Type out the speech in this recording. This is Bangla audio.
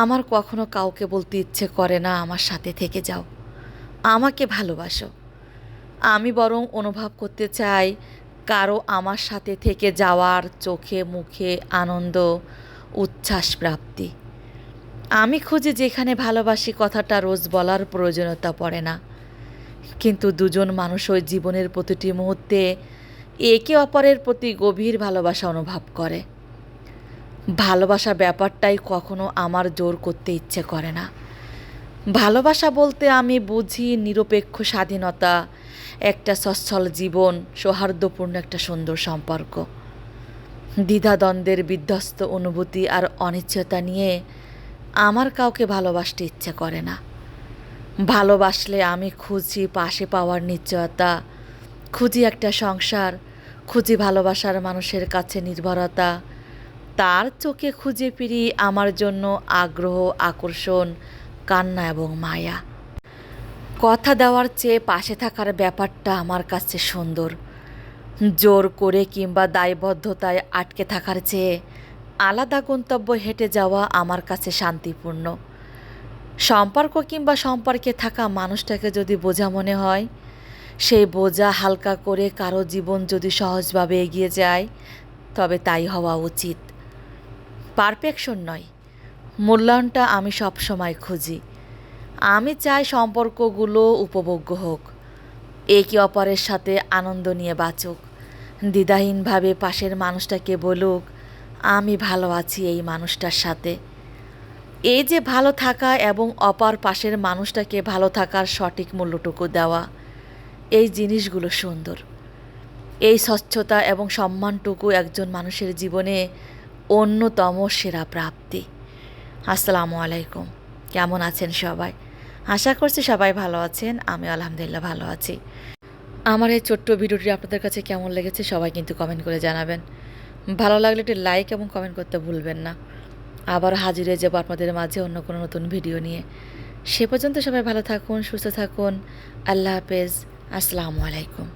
আমার কখনো কাউকে বলতে ইচ্ছে করে না আমার সাথে থেকে যাও, আমাকে ভালোবাসো। আমি বরং অনুভব করতে চাই কারো আমার সাথে থেকে যাওয়ার চোখে মুখে আনন্দ, উচ্ছ্বাস প্রাপ্তি। আমি খুঁজি যেখানে ভালোবাসি কথাটা রোজ বলার প্রয়োজনীয়তা পড়ে না, কিন্তু দুজন মানুষ ওই জীবনের প্রতিটি মুহূর্তে একে অপরের প্রতি গভীর ভালোবাসা অনুভব করে। ভালোবাসা ব্যাপারটাই কখনো আমার জোর করতে ইচ্ছে করে না। ভালোবাসা বলতে আমি বুঝি নিরপেক্ষ স্বাধীনতা, একটা সচ্ছল জীবন, সৌহার্দ্যপূর্ণ একটা সুন্দর সম্পর্ক। দ্বিধাদ্বন্দ্বের বিধ্বস্ত অনুভূতি আর অনিশ্চয়তা নিয়ে আমার কাউকে ভালোবাসতে ইচ্ছে করে না। ভালোবাসলে আমি খুঁজি পাশে পাওয়ার নিশ্চয়তা, খুঁজি একটা সংসার, খুঁজি ভালোবাসার মানুষের কাছে নির্ভরতা, তার চোখে খুঁজে ফিরি আমার জন্য আগ্রহ, আকর্ষণ, কান্না এবং মায়া। কথা দেওয়ার চেয়ে পাশে থাকার ব্যাপারটা আমার কাছে সুন্দর। জোর করে কিংবা দায়বদ্ধতায় আটকে থাকার চেয়ে আলাদা গন্তব্য হেঁটে যাওয়া আমার কাছে শান্তিপূর্ণ। সম্পর্ক কিংবা সম্পর্কে থাকা মানুষটাকে যদি বোঝা মনে হয়, সেই বোঝা হালকা করে কারো জীবন যদি সহজভাবে এগিয়ে যায়, তবে তাই হওয়া উচিত। পারফেকশন নয়, মূল্যায়নটা আমি সবসময় খুঁজি। আমি চাই সম্পর্কগুলো উপভোগ্য হোক, একে অপরের সাথে আনন্দ নিয়ে বাঁচুক, দ্বিধাহীনভাবে পাশের মানুষটাকে বলুক আমি ভালো আছি এই মানুষটার সাথে। এই যে ভালো থাকা এবং অপর পাশের মানুষটাকে ভালো থাকার সঠিক মূল্যটুকু দেওয়া, এই জিনিসগুলো সুন্দর। এই স্বচ্ছতা এবং সম্মানটুকু একজন মানুষের জীবনে অন্যতম সেরা প্রাপ্তি। আসসালামু আলাইকুম, কেমন আছেন সবাই? আশা করছি সবাই ভালো আছেন। আমি আলহামদুলিল্লাহ ভালো আছি। আমার এই ছোট্ট ভিডিওটি আপনাদের কাছে কেমন লেগেছে সবাই কিন্তু কমেন্ট করে জানাবেন। ভালো লাগলে একটি লাইক এবং কমেন্ট করতে ভুলবেন না। আবার হাজির হয়ে যাবো আপনাদের মাঝে অন্য কোনো নতুন ভিডিও নিয়ে। সে পর্যন্ত সবাই ভালো থাকুন, সুস্থ থাকুন। আল্লাহ হাফেজ। আসসালামু আলাইকুম।